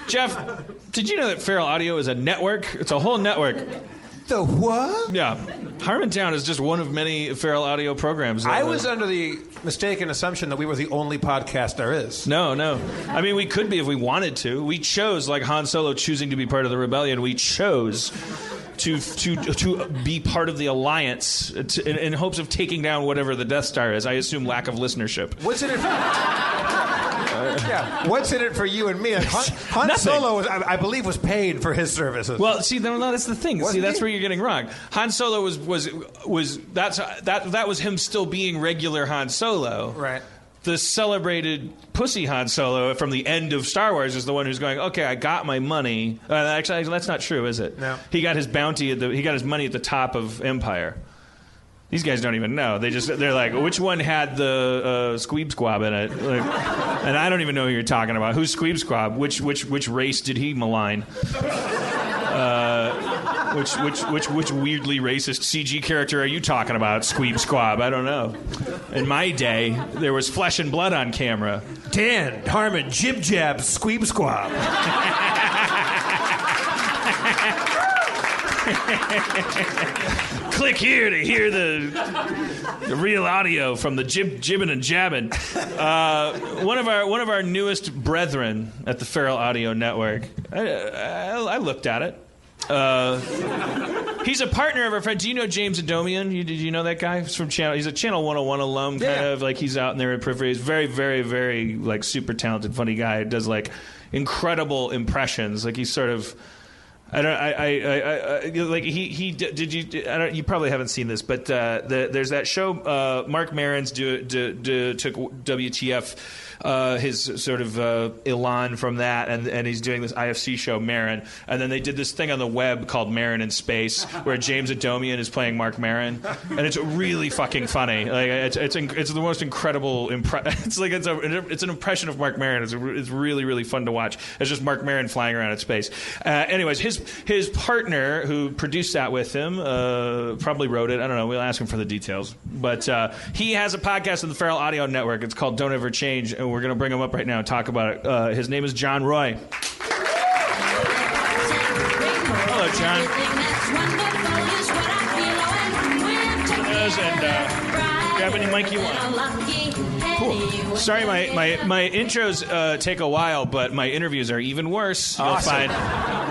Jeff, did you know that Feral Audio is a network? It's a whole network. The what? Yeah. Harmontown is just one of many Feral Audio programs. I was under the mistaken assumption that we were the only podcast there is. No. I mean, we could be if we wanted to. We chose, like Han Solo choosing to be part of the rebellion, we chose to be part of the alliance in hopes of taking down whatever the Death Star is. I assume lack of listenership. What's in it what's in it for you and me? Han Solo, I believe, was paid for his services. Well, see, no, that's the thing. See, that's where you're getting wrong. Han Solo was that was him still being regular Han Solo. Right. The celebrated pussy Han Solo from the end of Star Wars is the one who's going, okay, I got my money. Actually, that's not true, is it? No. He got his bounty he got his money at the top of Empire. These guys don't even know. They're like, which one had the Squeeb Squab in it? Like, and I don't even know who you're talking about. Who's Squeeb Squab? Which race did he malign? Which weirdly racist CG character are you talking about, Squeeb Squab? I don't know. In my day, there was flesh and blood on camera. Dan, Harmon, Jib Jab, Squeeb Squab. Click here to hear the real audio from the jibbing and jabbing. One of our newest brethren at the Feral Audio Network. I looked at it. He's a partner of our friend. Do you know James Adomian? Did you know that guy? He's from Channel. He's a Channel 101 alum, kind of like he's out in there at Periphery. He's very, very, very like super talented, funny guy. Does like incredible impressions. Like he's sort of. I like he did you I don't you probably haven't seen this, but there's that show Mark Maron's took WTF his sort of elan from that, and he's doing this IFC show Maron, and then they did this thing on the web called Maron in Space where James Adomian is playing Mark Maron, and it's really fucking funny. Like it's the most incredible it's like it's an impression of Mark Maron. It's really, really fun to watch. It's just Mark Maron flying around in space. Anyways, his partner who produced that with him probably wrote it. I don't know. We'll ask him for the details. But he has a podcast on the Feral Audio Network. It's called Don't Ever Change, and we're going to bring him up right now and talk about it. His name is John Roy. Hello, John. And grab any mic you want. Cool. Sorry, my intros take a while, but my interviews are even worse. You'll find.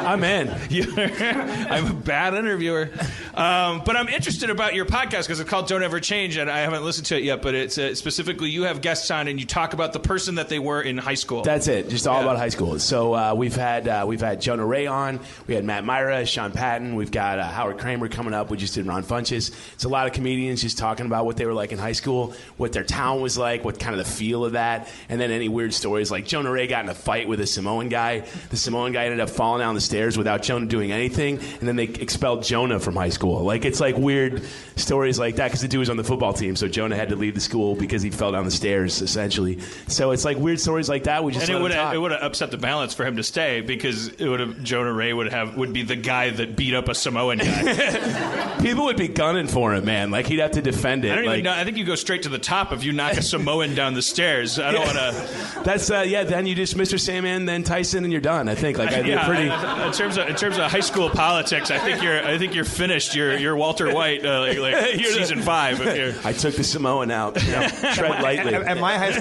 I'm in. I'm a bad interviewer. But I'm interested about your podcast because it's called Don't Ever Change, and I haven't listened to it yet, but it's specifically you have guests on and you talk about the person that they were in high school. That's it. Just all about high school. So we've had Jonah Ray on. We had Matt Myra, Sean Patton. We've got Howard Kramer coming up. We just did Ron Funches. It's a lot of comedians just talking about what they were like in high school, what their town was like, what kind of the feel of that, and then any weird stories. Like Jonah Ray got in a fight with a Samoan guy. The Samoan guy ended up falling down the stairs without Jonah doing anything, and then they expelled Jonah from high school. Like, it's like weird stories like that because the dude was on the football team, so Jonah had to leave the school because he fell down the stairs, essentially. So it's like weird stories like that. We just and it would have upset the balance for him to stay because Jonah Ray would be the guy that beat up a Samoan guy. People would be gunning for him, man. Like, he'd have to defend it. I don't even know. I think you go straight to the top if you knock a Samoan down the stairs. I don't want to. That's then you just Mr. Sandman, then Tyson, and you're done. I think. Like, in terms of high school politics, I think you're finished. You're Walter White, like season 5. I took the Samoan out. Tread lightly. At my high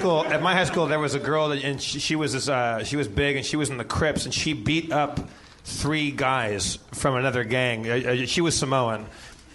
school, there was a girl, and she was big, and she was in the Crips, and she beat up 3 guys from another gang. She was Samoan.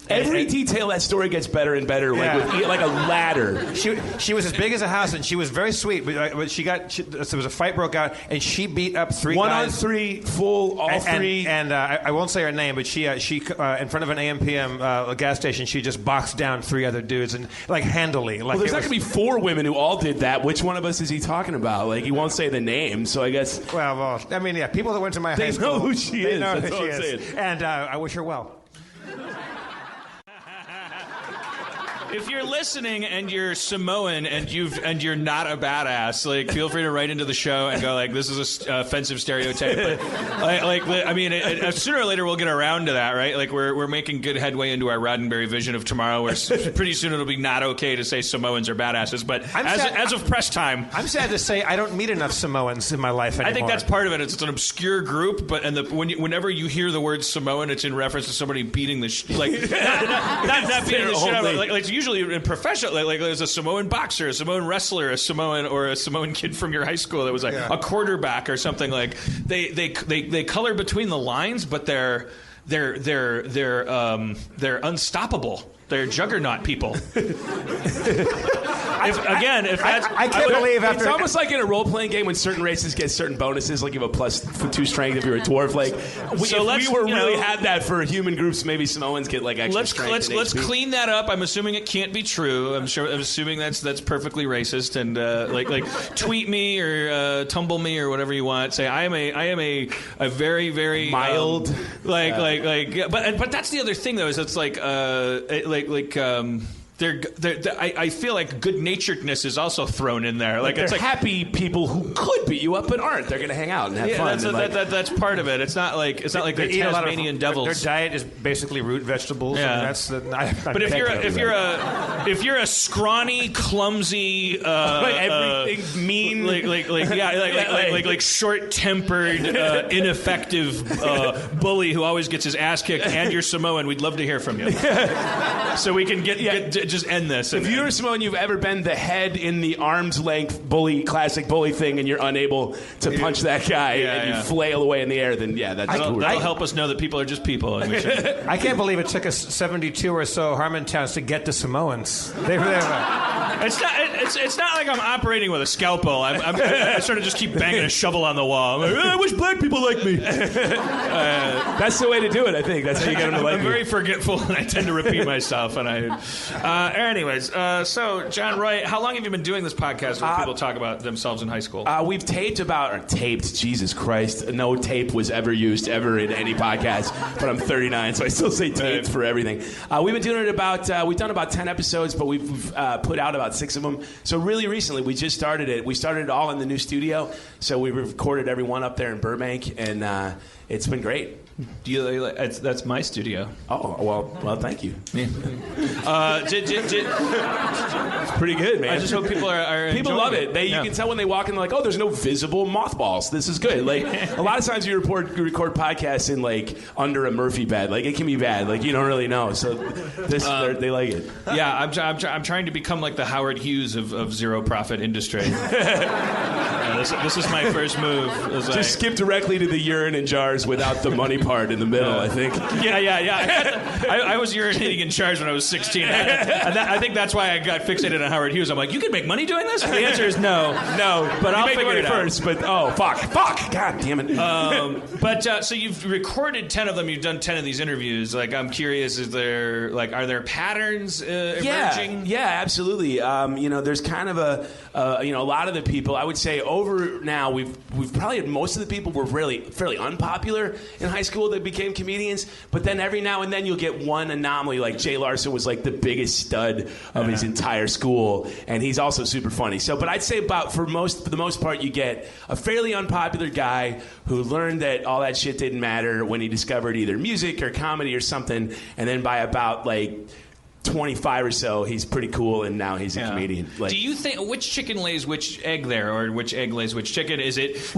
Every detail of that story gets better and better, like a ladder. She was as big as a house, and she was very sweet. But there was a fight broke out, and she beat up 3 One guys. on 3, full, all 3. And I won't say her name, but she in front of an AM/PM gas station, she just boxed down 3 other dudes, and like handily. Like, well, there's not going to be 4 women who all did that. Which one of us is he talking about? Like, he won't say the name, so I guess. Well, I mean, yeah, people that went to my high school. They know who she is. Know That's who all she I'm is. saying. And I wish her well. If you're listening and you're Samoan and you're not a badass, like feel free to write into the show and go like, this is a offensive stereotype. But I mean, sooner or later we'll get around to that, right? Like we're making good headway into our Roddenberry vision of tomorrow, where pretty soon it'll be not okay to say Samoans are badasses. But as of press time, I'm sad to say I don't meet enough Samoans in my life anymore. I think that's part of it. It's an obscure group, but whenever you hear the word Samoan, it's in reference to somebody beating the not beating the shit out of it. Like usually in professional, like there's a Samoan boxer, a Samoan wrestler, a Samoan kid from your high school that was like a quarterback or something. Like they color between the lines, but they're unstoppable. They're juggernaut people. I can't believe after... It's almost like in a role-playing game when certain races get certain bonuses, like you have a +2 strength if you're a dwarf. Like, had that for human groups, maybe Samoans get like extra strength. Let's clean that up. I'm assuming it can't be true. I'm assuming that's perfectly racist. And like tweet me or tumble me or whatever you want. Say I am a very very mild but that's the other thing though, is it's I feel like good-naturedness is also thrown in there. Like it's like happy people who could beat you up but aren't. They're going to hang out and have fun. That's part of it. It's not like they're Tasmanian devils. Their diet is basically root vegetables. Yeah. But if you're a scrawny, clumsy, everything mean, like short-tempered, ineffective bully who always gets his ass kicked, and you're Samoan, we'd love to hear from you. So we can just end this. If you're Samoan, you've ever been the head in the arm's length classic bully thing, and you're unable to punch that guy, and you flail away in the air, then that'll help us know that people are just people. And I can't believe it took us 72 or so Harmontowns to get to Samoans. It's not like I'm operating with a scalpel. I sort of just keep banging a shovel on the wall. I'm like, I wish black people liked me. That's the way to do it, I think. That's how you get them to like I'm very forgetful, and I tend to repeat myself. And so John Roy, how long have you been doing this podcast where people talk about themselves in high school? We've taped, Jesus Christ. No tape was ever used ever in any podcast, but I'm 39, so I still say taped for everything. We've been doing it we've done about 10 episodes, but we've put out about 6 of them. So really recently, we just started it. We started it all in the new studio, so we recorded every one up there in Burbank, and it's been great. That's my studio. Oh, well, thank you. Yeah. It's pretty good, man. I just hope people are people love it. You can tell when they walk in, they're like, oh, there's no visible mothballs. This is good. Like a lot of times you record podcasts in like under a Murphy bed. Like it can be bad. Like you don't really know. So they like it. Yeah, I'm trying to become like the Howard Hughes of zero profit industry. This is my first move. Just skip directly to the urine in jars without the money part in the middle, I think. Yeah. I was urinating in jars when I was 16. I think that's why I got fixated on Howard Hughes. I'm like, you can make money doing this? And the answer is no. But I'll figure it out first. But fuck, God damn it. So you've recorded 10 of them. You've done 10 of these interviews. Like, I'm curious, are there patterns emerging? Yeah, absolutely. There's kind of a lot of the people, I would say over now, we've probably had most of the people were really fairly unpopular in high school that became comedians, but then every now and then you'll get one anomaly, like Jay Larson was like the biggest stud of his entire school, and he's also super funny. But I'd say for the most part, you get a fairly unpopular guy who learned that all that shit didn't matter when he discovered either music or comedy or something, and then by about like 25 or so, he's pretty cool, and now he's a comedian. Do you think which chicken lays which egg there, or which egg lays which chicken? Is it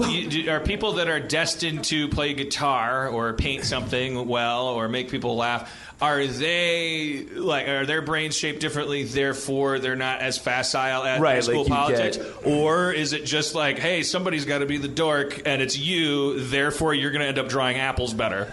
are people that are destined to play guitar or paint something well or make people laugh? Are their brains shaped differently, therefore they're not as facile at high school politics? Or is it just like, hey, somebody's got to be the dork, and it's you, therefore you're going to end up drawing apples better?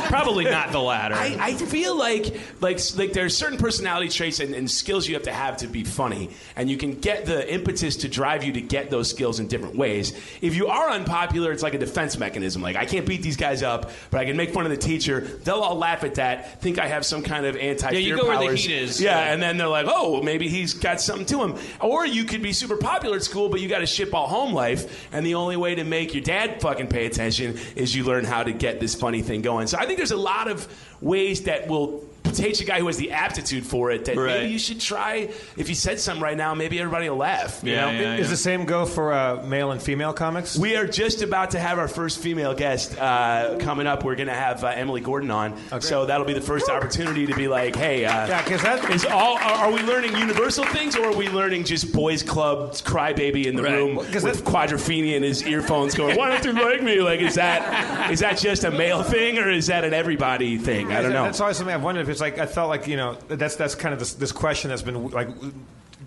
Probably not the latter. I feel like there's certain personality traits and skills you have to be funny, and you can get the impetus to drive you to get those skills in different ways. If you are unpopular, it's like a defense mechanism. Like, I can't beat these guys up, but I can make fun of the teacher. They'll all laugh at that, think I have some kind of anti-fear you go powers. where the heat is. Yeah, and then they're like, oh, maybe he's got something to him. Or you could be super popular at school, but you got a shitball home life, and the only way to make your dad fucking pay attention is you learn how to get this funny thing going. So I think there's a lot of ways that will takes a guy who has the aptitude for it, that maybe you should try, if you said something right now, maybe everybody will laugh. You know? Is the same go for male and female comics? We are just about to have our first female guest coming up. We're going to have Emily Gordon on. Okay. So that'll be the first opportunity to be like, hey, because that is are we learning universal things, or are we learning just boys club crybaby in the room with Quadrophenia in his earphones going, why don't you like me? Like, is that just a male thing, or is that an everybody thing? I don't know. That's always something I've wondered. If it's like, I felt like, that's kind of this question that's been like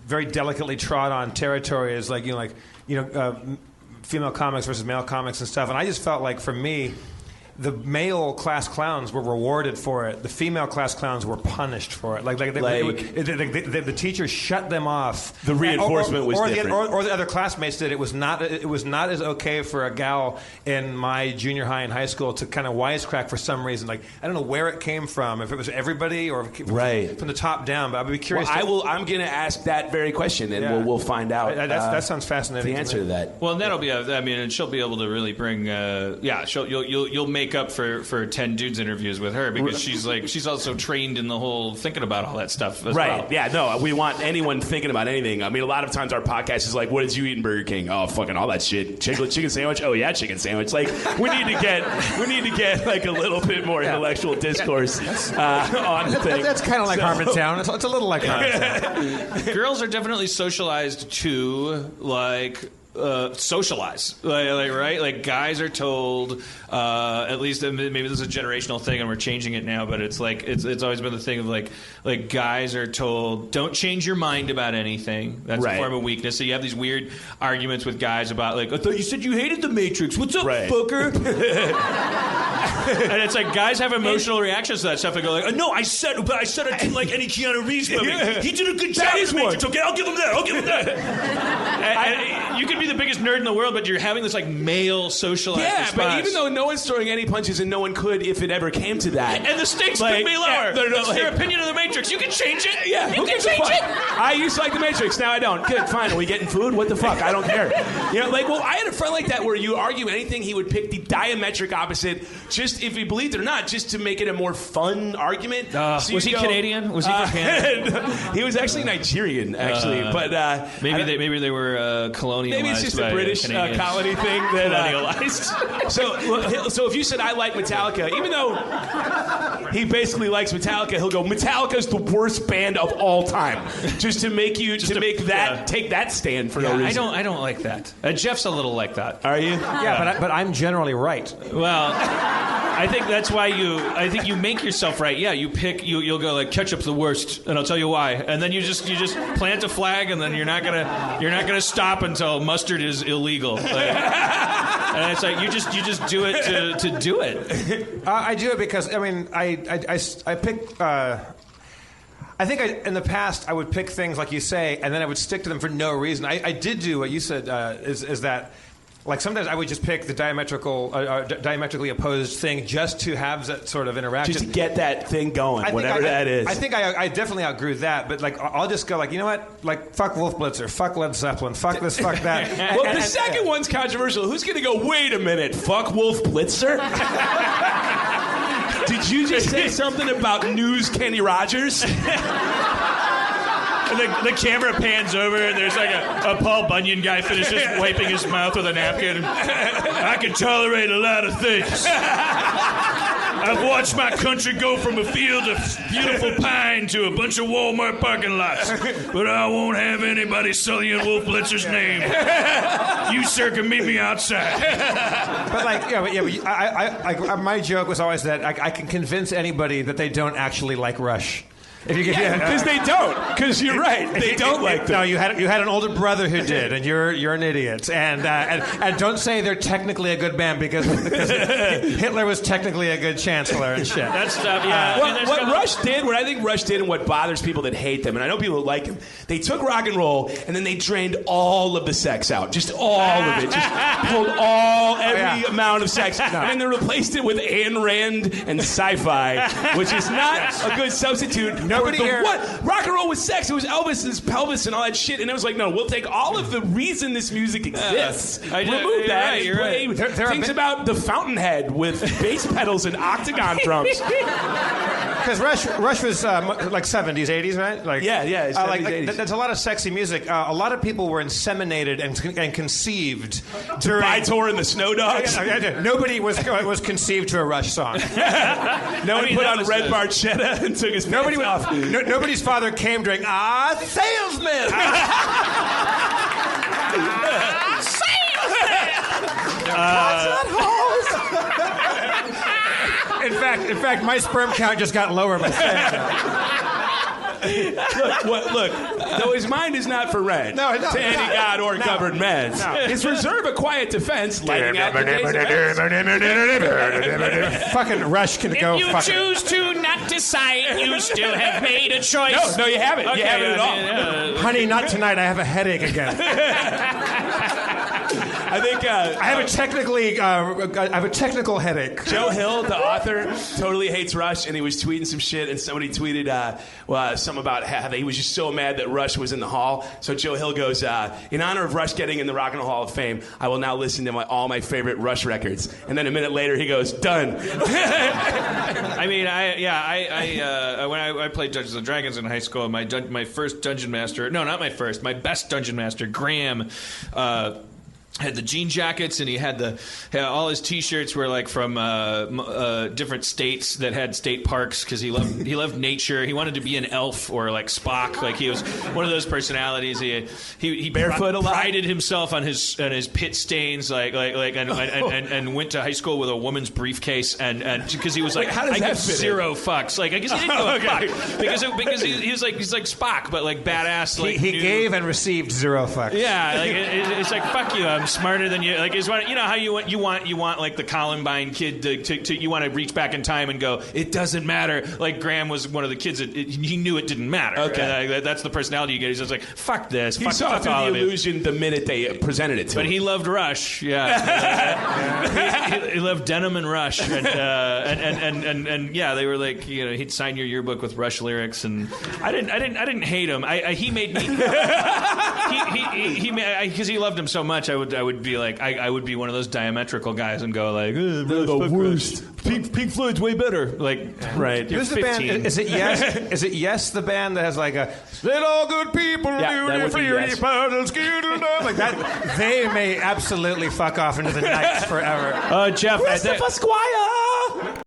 very delicately trod on territory, is like, female comics versus male comics and stuff. And I just felt like, for me, the male class clowns were rewarded for it. The female class clowns were punished for it. The teachers shut them off. The reinforcement was different. Or the other classmates did. It was not as okay for a gal in my junior high and high school to kind of wisecrack for some reason. Like, I don't know where it came from. If it was everybody or from the top down. But I'd be curious. Well, I'm going to ask that very question, and we'll find out. That sounds fascinating. The answer to that. Well, and that'll be. And she'll be able to really bring. You'll make up for 10 dudes interviews with her, because she's also trained in the whole thinking about all that stuff as well. Yeah, no, we want anyone thinking about anything. I mean, a lot of times our podcast is like, what did you eat in Burger King? Oh, fucking all that shit. Chicken sandwich? Oh yeah, chicken sandwich. Like, we need to get like a little bit more intellectual discourse on things. That's kind of like Harmontown. It's a little like Harmontown. Girls are definitely socialized to socialize, right? Like, guys are told, at least maybe this is a generational thing and we're changing it now, but it's like it's always been the thing of like guys are told, don't change your mind about anything. That's a form of weakness. So you have these weird arguments with guys about, like, I thought you said you hated the Matrix. What's up, fucker? And it's like, guys have emotional reactions to that stuff. They go like, no, I said I didn't like any Keanu Reeves movie. He did a good job in the Matrix. Okay, I'll give him that. And you could be the biggest nerd in the world, but you're having this like male socialized response. But even though no one's throwing any punches, and no one could if it ever came to that, and the stakes could be lower. That's your opinion of the Matrix. You can change it. Yeah, you can change it. I used to like the Matrix. Now I don't. Good, fine. Are we getting food? What the fuck? I don't care. I had a friend like that where you argue anything, he would pick the diametric opposite, just if he believed it or not, just to make it a more fun argument. Was he Canadian? Was he from Canada? He was actually Nigerian, but maybe they were colonialized. Maybe it's just a British colony thing that colonialized. So if you said I like Metallica, even though he basically likes Metallica, he'll go, Metallica's the worst band of all time, just to make you take that stand for no reason. I don't like that. Jeff's a little like that. Are you? Yeah, but I'm generally right. Well, I think that's why you make yourself right. Yeah, you'll go like, ketchup's the worst, and I'll tell you why. And then you just plant a flag, and then you're not gonna stop until mustard is illegal. And it's like you just do it to do it. I do it because I pick. I think in the past I would pick things like you say, and then I would stick to them for no reason. I did do what you said. Is that. Like, sometimes I would just pick the diametrically opposed thing just to have that sort of interaction. Just to get that thing going, whatever that is. I think I definitely outgrew that, but like I'll just go like, you know what? Like, fuck Wolf Blitzer, fuck Led Zeppelin, fuck this, fuck that. Well, the second one's controversial. Who's going to go, wait a minute, fuck Wolf Blitzer? Did you just say something about News Kenny Rogers? And the camera pans over, and there's like a Paul Bunyan guy finishes wiping his mouth with a napkin. I can tolerate a lot of things. I've watched my country go from a field of beautiful pine to a bunch of Walmart parking lots. But I won't have anybody sullying Wolf Blitzer's name. You, sir, can meet me outside. But my joke was always that I can convince anybody that they don't actually like Rush. Because they don't. Because you're right. They don't like them. No, you had an older brother who did, and you're an idiot. And don't say they're technically a good band because Hitler was technically a good chancellor and shit. That's stuff. Yeah. What I think Rush did, and what bothers people that hate them, and I know people that like them, they took rock and roll and then they drained all of the sex out, just all of it, just pulled every amount of sex, and then they replaced it with Ayn Rand and sci-fi, which is not a good substitute. Nobody here. What? Rock and roll was sex. It was Elvis's pelvis and all that shit. And it was like, no, we'll take all of the reason this music exists. Remove that. You're right. Things about the Fountainhead with bass pedals and octagon drums. because Rush was like 70s, 80s, right? Like Yeah, 70s, 80s. That's a lot of sexy music. A lot of people were inseminated and conceived during. By tour in the Snow Dogs. Nobody was conceived to a Rush song. Nobody put on Red Barchetta and took his pants off. Nobody's father came during salesman. In fact, my sperm count just got lower by saying that. Look, though his mind is not for rent No, to any god or covered meds. No. His reserve a quiet defense, lighting out the days of events. Fucking Rush can go. If you choose to not decide, you still have made a choice. No, you haven't. You haven't at all. Honey, not tonight. I have a headache again. I think I have a technical headache. Joe Hill, the author, totally hates Rush, and he was tweeting some shit, and somebody tweeted some about how he was just so mad that Rush was in the Hall. So Joe Hill goes, in honor of Rush getting in the Rock and Roll Hall of Fame, I will now listen to all my favorite Rush records. And then a minute later, he goes, done. I mean, when I played Dungeons and Dragons in high school, my first dungeon master, no, not my first, my best dungeon master, Graham, had the jean jackets, and he had all his T-shirts were like from different states that had state parks because he loved nature. He wanted to be an elf or like Spock. Like he was one of those personalities. He barefoot a lot? prided himself on his pit stains, and went to high school with a woman's briefcase, and because he was like, how does I that give fit zero fucks. Like I guess he didn't give a fuck because he's like Spock, but like badass. Like He gave and received zero fucks. Yeah, like it's like fuck you. I'm smarter than you. Like, you know how you want like the Columbine kid to you want to reach back in time and go, it doesn't matter. Like Graham was one of the kids that he knew it didn't matter. Okay, that's the personality you get. He's just like, fuck this. He fuck, saw fuck through all the of it. illusion the minute they presented it to him. But he loved Rush. Yeah, he loved Denim and Rush, and yeah, they were like, you know, he'd sign your yearbook with Rush lyrics, and I didn't hate him. He made me. Because he loved him so much, I would be like, I would be one of those diametrical guys and go like, they're the worst. Pink Floyd's way better. Like, right. Who's the band? Is it Yes? Is it Yes? The band that has like a "Let all good people that would be Yes. Like that? They may absolutely fuck off into the night forever. Jeff, Christopher Squire!